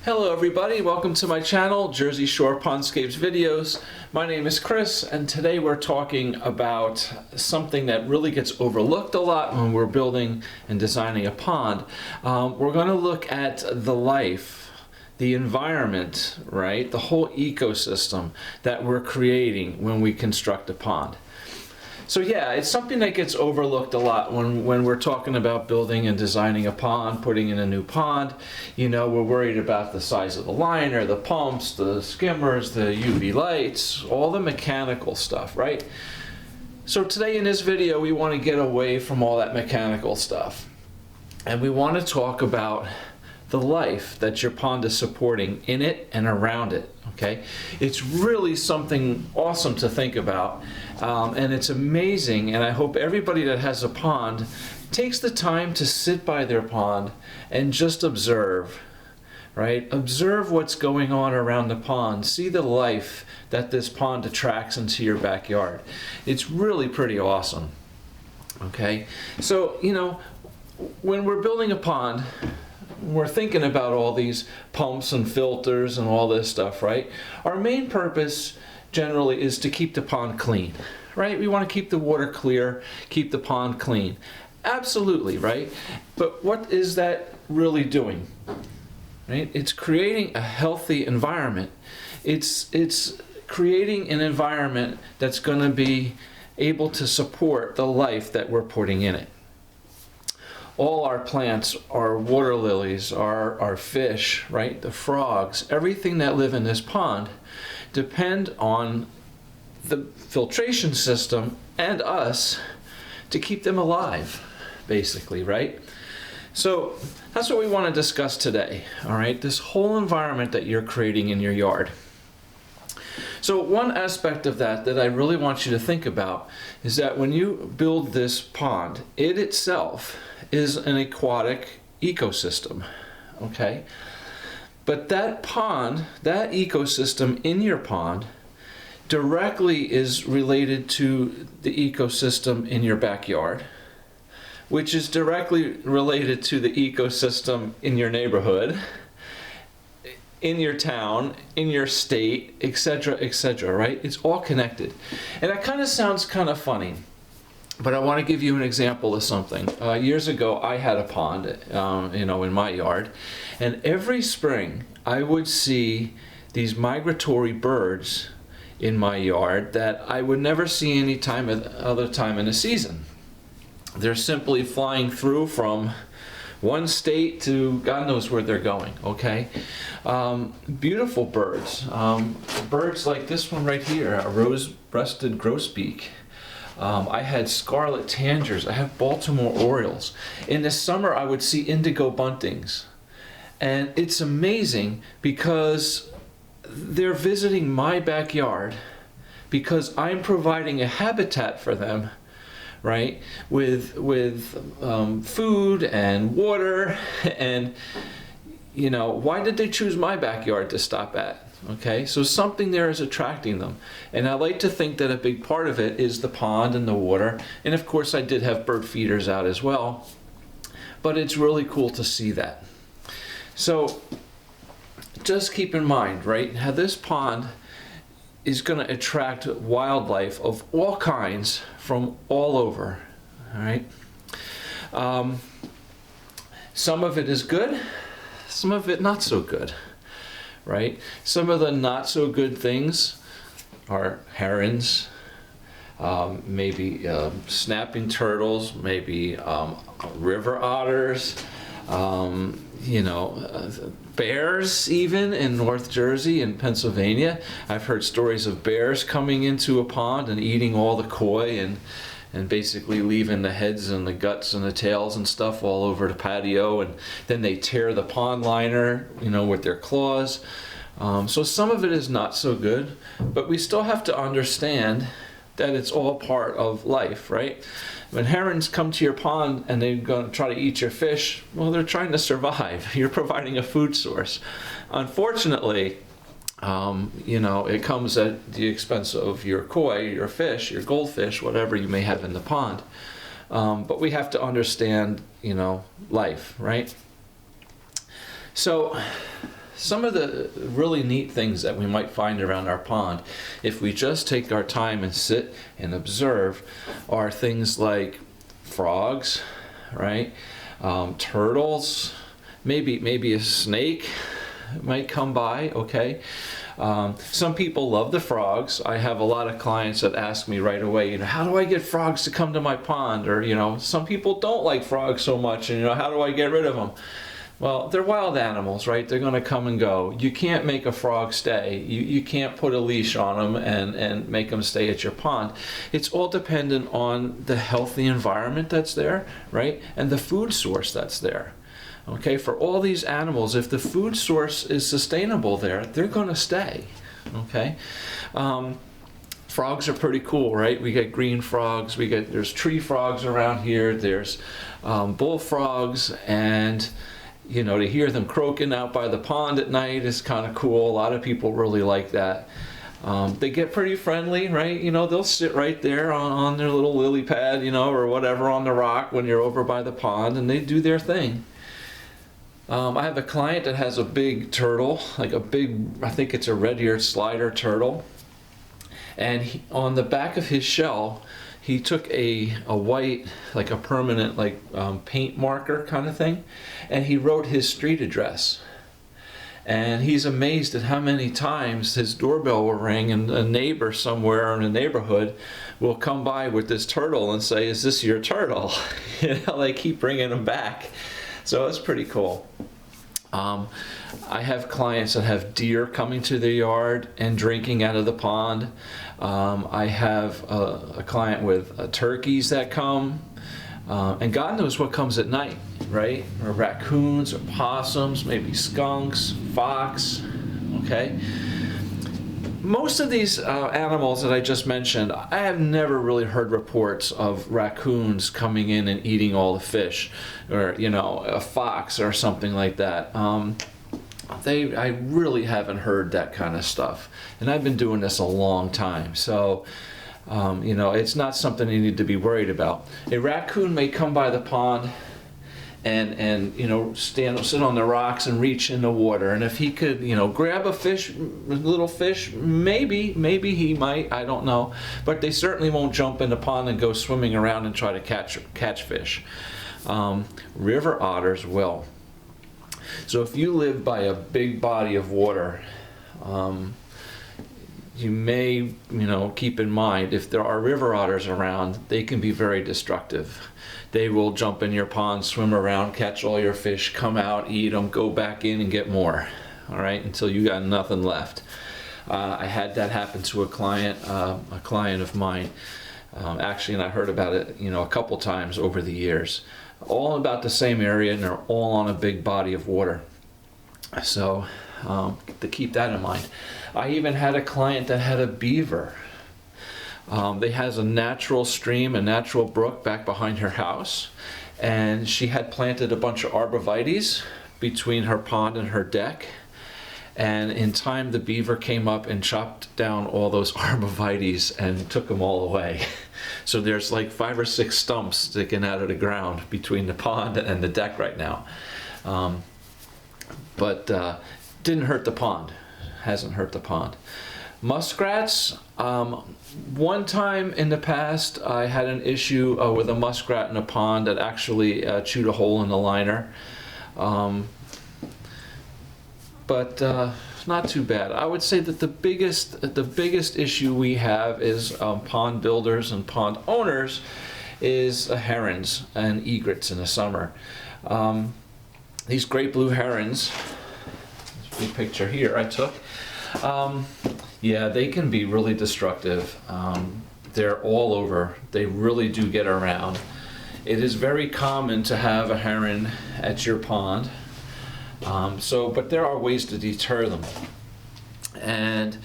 Hello everybody, welcome to my channel, Jersey Shore Pondscapes Videos. My name is Chris and today we're talking about something that really gets overlooked a lot when we're building and designing a pond. We're going to look at the life, the environment, right? The whole ecosystem that we're creating when we construct a pond. So yeah, it's something that gets overlooked a lot when we're talking about building and designing a pond, putting in a new pond. You know, we're worried about the size of the liner, the pumps, the skimmers, the UV lights, all the mechanical stuff, right? So today in this video, we want to get away from all that mechanical stuff. And we want to talk about the life that your pond is supporting in it and around it, okay? It's really something awesome to think about, and it's amazing, and I hope everybody that has a pond takes the time to sit by their pond and just observe, right? Observe what's going on around the pond. See the life that this pond attracts into your backyard. It's really pretty awesome, okay? So, you know, when we're building a pond, we're thinking about all these pumps and filters and all this stuff, right? Our main purpose generally is to keep the pond clean, right? We want to keep the water clear, keep the pond clean. Absolutely, right? But what is that really doing? Right? It's creating a healthy environment. It's creating an environment that's going to be able to support the life that we're putting in it. All our plants, our water lilies, our fish, right? The frogs, everything that live in this pond depend on the filtration system and us to keep them alive, basically, right? So that's what we want to discuss today, all right? This whole environment that you're creating in your yard. So one aspect of that I really want you to think about is that when you build this pond, it itself is an aquatic ecosystem, okay? But that pond, that ecosystem in your pond directly is related to the ecosystem in your backyard, which is directly related to the ecosystem in your neighborhood, in your town, in your state, etc., right? It's all connected. And that kind of sounds kind of funny, but I want to give you an example of something. Years ago, I had a pond, you know, in my yard, and every spring I would see these migratory birds in my yard that I would never see any other time in the season. They're simply flying through from one state to God knows where they're going, okay? Beautiful birds. Birds like this one right here, a rose-breasted grosbeak. I had scarlet tangers. I have Baltimore orioles. In the summer, I would see indigo buntings. And it's amazing because they're visiting my backyard because I'm providing a habitat for them, right? With food and water, and you know, why did they choose my backyard to stop at? Okay, so something there is attracting them, and I like to think that a big part of it is the pond and the water, and of course I did have bird feeders out as well, but it's really cool to see that. So just keep in mind, right, how this pond is going to attract wildlife of all kinds from all over, all right? Some of it is good, some of it not so good, right? Some of the not so good things are herons, maybe snapping turtles, maybe river otters, you know, bears even in North Jersey and Pennsylvania. I've heard stories of bears coming into a pond and eating all the koi and basically leaving the heads and the guts and the tails and stuff all over the patio, and then they tear the pond liner, you know, with their claws. So some of it is not so good, but we still have to understand that it's all part of life, right? When herons come to your pond and they're going to try to eat your fish, well, they're trying to survive. You're providing a food source. Unfortunately, you know, it comes at the expense of your koi, your fish, your goldfish, whatever you may have in the pond. But we have to understand, you know, life, right? So some of the really neat things that we might find around our pond, if we just take our time and sit and observe, are things like frogs, right? Turtles, maybe a snake might come by, okay? Some people love the frogs. I have a lot of clients that ask me right away, how do I get frogs to come to my pond? Or, some people don't like frogs so much, and, how do I get rid of them? Well, they're wild animals, right? They're going to come and go. You can't make a frog stay. You can't put a leash on them and make them stay at your pond. It's all dependent on the healthy environment that's there, right? And the food source that's there. Okay, for all these animals, if the food source is sustainable there, they're going to stay. Okay, frogs are pretty cool, right? We get green frogs. There's tree frogs around here. There's bullfrogs, and to hear them croaking out by the pond at night is kind of cool. A lot of people really like that. They get pretty friendly, right? They'll sit right there on their little lily pad, or whatever on the rock when you're over by the pond, and they do their thing. I have a client that has a big turtle, like I think it's a red-eared slider turtle. And on the back of his shell, he took a white, like a permanent, paint marker kind of thing, and he wrote his street address. And he's amazed at how many times his doorbell will ring and a neighbor somewhere in the neighborhood will come by with this turtle and say, "Is this your turtle?" They keep bringing him back. So it's pretty cool. I have clients that have deer coming to their yard and drinking out of the pond. I have a client with turkeys that come, and God knows what comes at night, right? Or raccoons, or possums, maybe skunks, fox, okay? Most of these animals that I just mentioned, I have never really heard reports of raccoons coming in and eating all the fish, or a fox or something like that. I really haven't heard that kind of stuff, and I've been doing this a long time, so it's not something you need to be worried about. A raccoon may come by the pond and sit on the rocks and reach in the water, and if he could grab a little fish, maybe he might, I don't know, but they certainly won't jump in the pond and go swimming around and try to catch fish. River otters will. So if you live by a big body of water, you may keep in mind, if there are river otters around, they can be very destructive. They will jump in your pond, swim around, catch all your fish, come out, eat them, go back in and get more, all right, until you got nothing left. I had that happen to a client of mine, actually, and I heard about it, a couple times over the years. All about the same area, and they're all on a big body of water. So, to keep that in mind. I even had a client that had a beaver. They has a natural stream, a natural brook back behind her house, and she had planted a bunch of arborvitaes between her pond and her deck, and in time the beaver came up and chopped down all those arborvitaes and took them all away. So there's like 5 or 6 stumps sticking out of the ground between the pond and the deck right now, but didn't hurt the pond, hasn't hurt the pond. Muskrats, one time in the past I had an issue with a muskrat in a pond that actually chewed a hole in the liner, but not too bad. I would say that the biggest issue we have is pond builders and pond owners is herons and egrets in the summer. These great blue herons, this big picture here I took, yeah, they can be really destructive. They're all over. They really do get around. It is very common to have a heron at your pond, but there are ways to deter them. And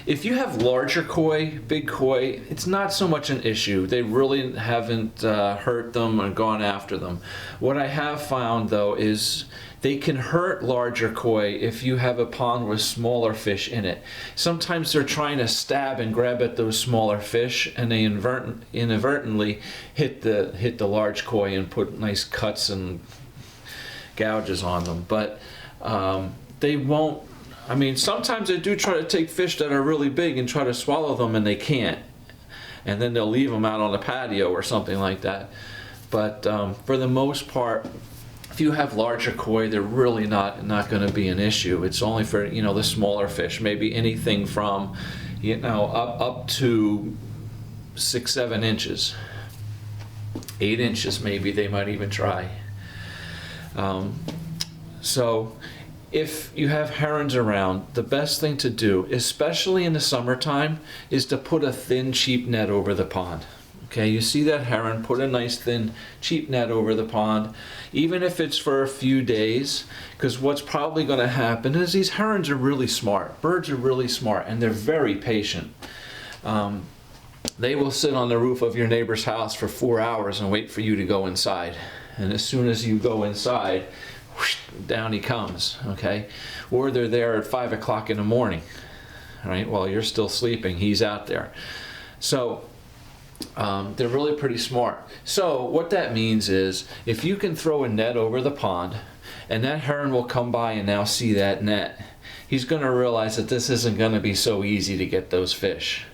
if you have larger koi, big koi, it's not so much an issue. They really haven't hurt them or gone after them. What I have found, though, is they can hurt larger koi if you have a pond with smaller fish in it. Sometimes they're trying to stab and grab at those smaller fish, and they inadvertently hit the large koi and put nice cuts and gouges on them. But they won't, I mean, sometimes they do try to take fish that are really big and try to swallow them, and they can't. And then they'll leave them out on the patio or something like that. But for the most part, if you have larger koi, they're really not going to be an issue. It's only for, you know, the smaller fish, maybe anything from, you know, up to 6-7 inches, 8 inches maybe. They might even try. So if you have herons around, the best thing to do, especially in the summertime, is to put a thin, cheap net over the pond. Okay, you see that heron, put a nice thin, cheap net over the pond, even if it's for a few days, because what's probably going to happen is these herons are really smart. Birds are really smart, and they're very patient. They will sit on the roof of your neighbor's house for 4 hours and wait for you to go inside. And as soon as you go inside, whoosh, down he comes, okay? Or they're there at 5 o'clock in the morning, right? While you're still sleeping, he's out there. So they're really pretty smart. So what that means is, if you can throw a net over the pond, and that heron will come by and now see that net, he's going to realize that this isn't going to be so easy to get those fish.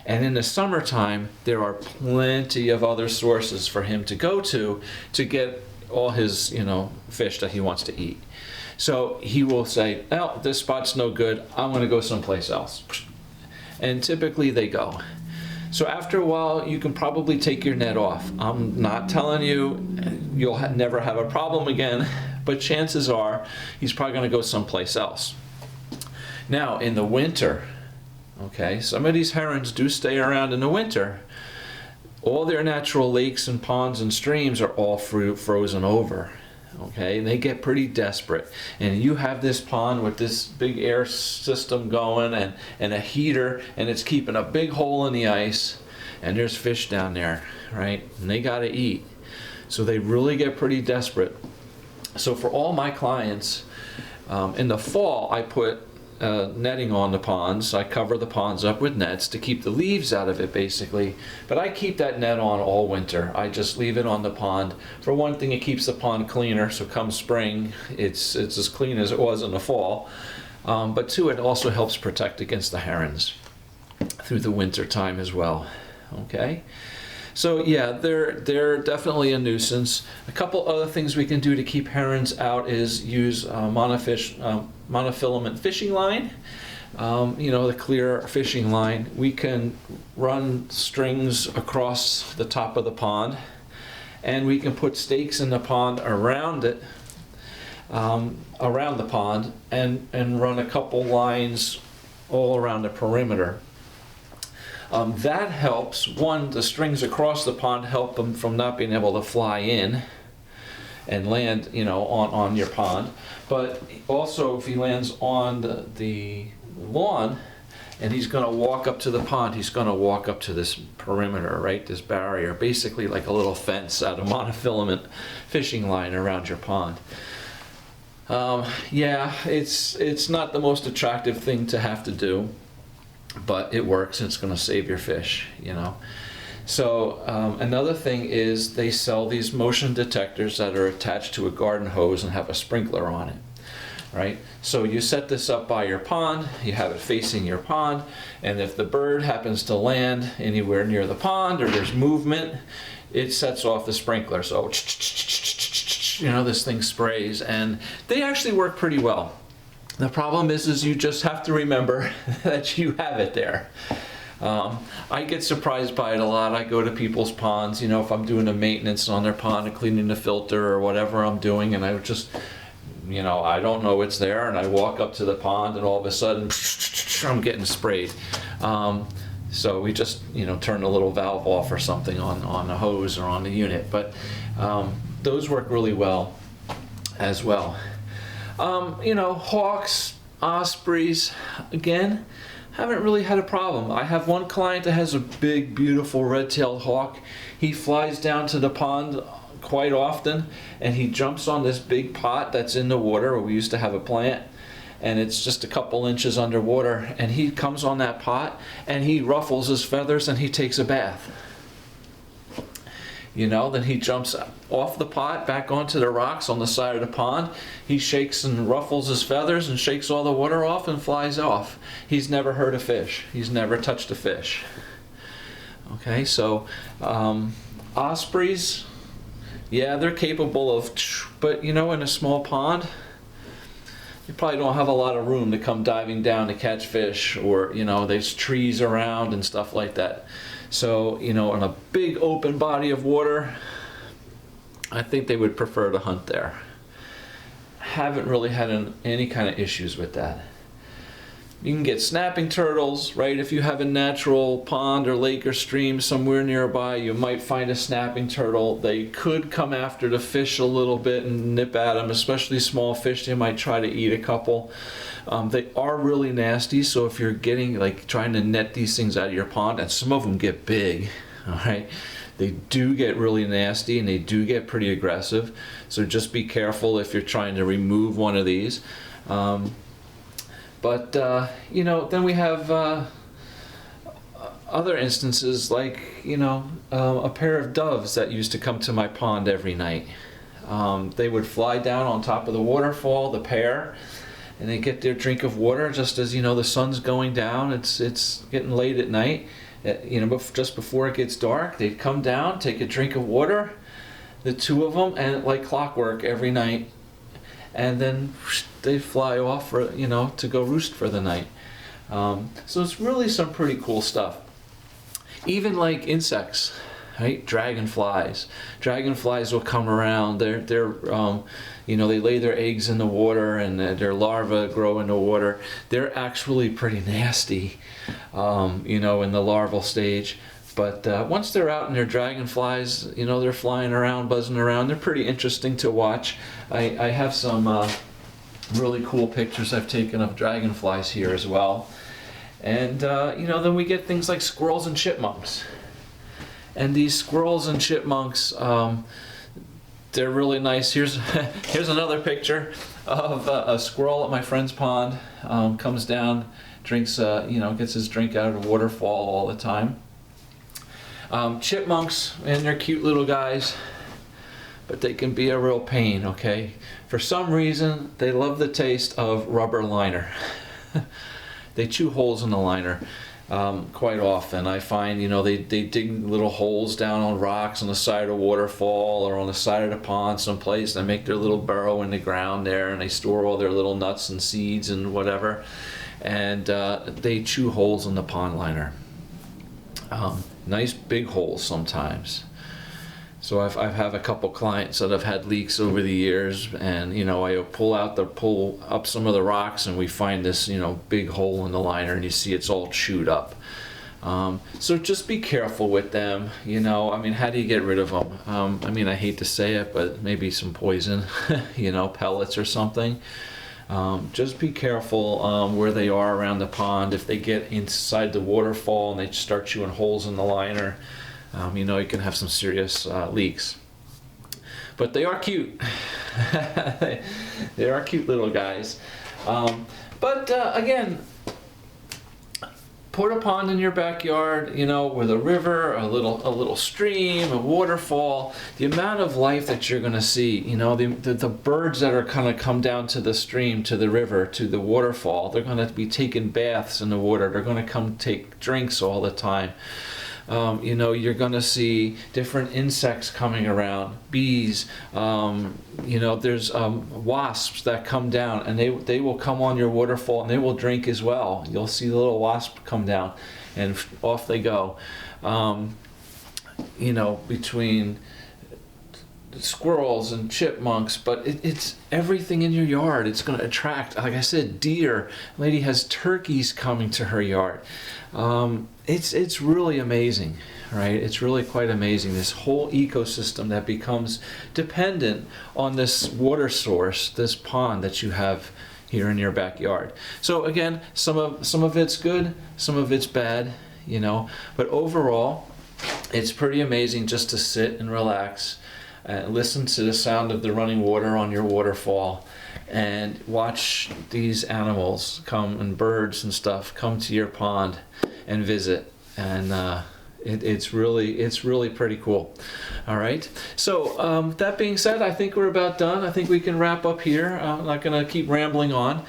And in the summertime, there are plenty of other sources for him to go to get all his, you know, fish that he wants to eat. So he will say, oh, this spot's no good, I'm going to go someplace else. And typically they go. So after a while, you can probably take your net off. I'm not telling you you'll never have a problem again, but chances are he's probably going to go someplace else. Now, in the winter, okay, some of these herons do stay around in the winter. All their natural lakes and ponds and streams are all frozen over. Okay, and they get pretty desperate. And you have this pond with this big air system going and a heater, and it's keeping a big hole in the ice, and there's fish down there, right? And they got to eat. So they really get pretty desperate. So for all my clients, in the fall, I put netting on the ponds. I cover the ponds up with nets to keep the leaves out of it, basically. But I keep that net on all winter. I just leave it on the pond. For one thing, it keeps the pond cleaner, so come spring, it's as clean as it was in the fall. But two, it also helps protect against the herons through the winter time as well. Okay? So yeah, they're definitely a nuisance. A couple other things we can do to keep herons out is use monofilament fishing line. You know, the clear fishing line. We can run strings across the top of the pond, and we can put stakes in the pond around it, around the pond, and run a couple lines all around the perimeter. That helps. One, the strings across the pond help them from not being able to fly in and land, you know, on your pond. But also, if he lands on the lawn and he's going to walk up to the pond, he's going to walk up to this perimeter, right? This barrier, basically like a little fence out of monofilament fishing line around your pond. Yeah, it's not the most attractive thing to have to do, but it works. It's going to save your fish, you know. So another thing is they sell these motion detectors that are attached to a garden hose and have a sprinkler on it, right? So you set this up by your pond, you have it facing your pond, and if the bird happens to land anywhere near the pond or there's movement, it sets off the sprinkler. So, you know, this thing sprays, and they actually work pretty well. The problem is you just have to remember that you have it there. I get surprised by it a lot. I go to people's ponds, you know, if I'm doing a maintenance on their pond and cleaning the filter or whatever I'm doing, and I just, you know, I don't know it's there, and I walk up to the pond and all of a sudden I'm getting sprayed. So we just, you know, turn a little valve off or something on the hose or on the unit. But those work really well as well. You know, hawks, ospreys, again, haven't really had a problem. I have one client that has a big, beautiful red-tailed hawk. He flies down to the pond quite often, and he jumps on this big pot that's in the water where we used to have a plant, and it's just a couple inches underwater, and he comes on that pot, and he ruffles his feathers, and he takes a bath. Then he jumps off the pot back onto the rocks on the side of the pond. He shakes and ruffles his feathers and shakes all the water off and flies off. He's never hurt a fish. He's never touched a fish. Okay, so ospreys, yeah, they're capable of, but in a small pond, you probably don't have a lot of room to come diving down to catch fish, or there's trees around and stuff like that. So in a big open body of water, I think they would prefer to hunt there. Haven't really had any kind of issues with that. You can get snapping turtles, right? If you have a natural pond or lake or stream somewhere nearby, you might find a snapping turtle. They could come after the fish a little bit and nip at them, especially small fish. They might try to eat a couple. They are really nasty, so if you're trying to net these things out of your pond, and some of them get big, all right? They do get really nasty and they do get pretty aggressive. So just be careful if you're trying to remove one of these. But then we have other instances like, a pair of doves that used to come to my pond every night. They would fly down on top of the waterfall, the pair, and they get their drink of water just as, the sun's going down. It's getting late at night. Just before it gets dark, they'd come down, take a drink of water, the two of them, and like clockwork every night. And then they fly off to go roost for the night. So it's really some pretty cool stuff. Even like insects, right? Dragonflies. Dragonflies will come around. They're they lay their eggs in the water and their larvae grow in the water. They're actually pretty nasty, in the larval stage. But once they're out and they're dragonflies, they're flying around, buzzing around. They're pretty interesting to watch. I have some really cool pictures I've taken of dragonflies here as well. And, then we get things like squirrels and chipmunks. And these squirrels and chipmunks, they're really nice. Here's another picture of a squirrel at my friend's pond. Comes down, drinks, gets his drink out of the waterfall all the time. Chipmunks, and they're cute little guys, but they can be a real pain, okay? For some reason, they love the taste of rubber liner. They chew holes in the liner quite often. I find, they dig little holes down on rocks on the side of a waterfall or on the side of the pond someplace. They make their little burrow in the ground there, and they store all their little nuts and seeds and whatever. And they chew holes in the pond liner. Nice big holes sometimes. So I've have a couple clients that have had leaks over the years, and I pull up some of the rocks, and we find this big hole in the liner, and you see it's all chewed up. So just be careful with them. How do you get rid of them? I hate to say it, but maybe some poison, pellets or something. Just be careful where they are around the pond. If they get inside the waterfall and they start chewing holes in the liner, you can have some serious leaks. But they are cute. They are cute little guys. But again, put a pond in your backyard, with a river, a little stream, a waterfall. The amount of life that you're going to see, the birds that are going to come down to the stream, to the river, to the waterfall, they're going to be taking baths in the water. They're going to come take drinks all the time. You're going to see different insects coming around, bees, there's wasps that come down, and they will come on your waterfall and they will drink as well. You'll see the little wasp come down and off they go. Between squirrels and chipmunks, but it's everything in your yard. It's going to attract, like I said, deer. Lady has turkeys coming to her yard. It's really amazing, right? It's really quite amazing, this whole ecosystem that becomes dependent on this water source, this pond that you have here in your backyard. So again, some of it's good, some of it's bad, but overall it's pretty amazing just to sit and relax and listen to the sound of the running water on your waterfall and watch these animals come, and birds and stuff come to your pond and visit. And It's really pretty cool. All right. So that being said, I think we're about done. I think we can wrap up here. I'm not going to keep rambling on.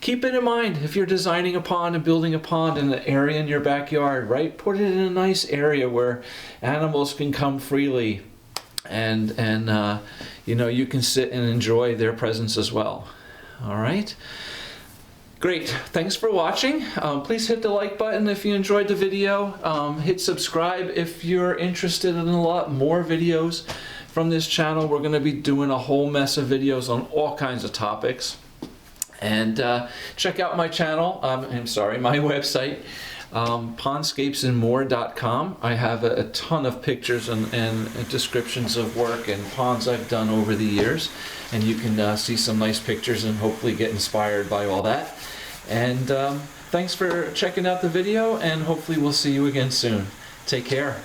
Keep it in mind if you're designing a pond and building a pond in an area in your backyard, right? Put it in a nice area where animals can come freely, and you know, you can sit and enjoy their presence as well. All right. Great. Thanks for watching. Please hit the like button if you enjoyed the video. Hit subscribe if you're interested in a lot more videos from this channel. We're going to be doing a whole mess of videos on all kinds of topics. And check out my channel, my website, pondscapesandmore.com. I have a ton of pictures and descriptions of work and ponds I've done over the years. And you can see some nice pictures and hopefully get inspired by all that. And thanks for checking out the video, and hopefully we'll see you again soon. Take care.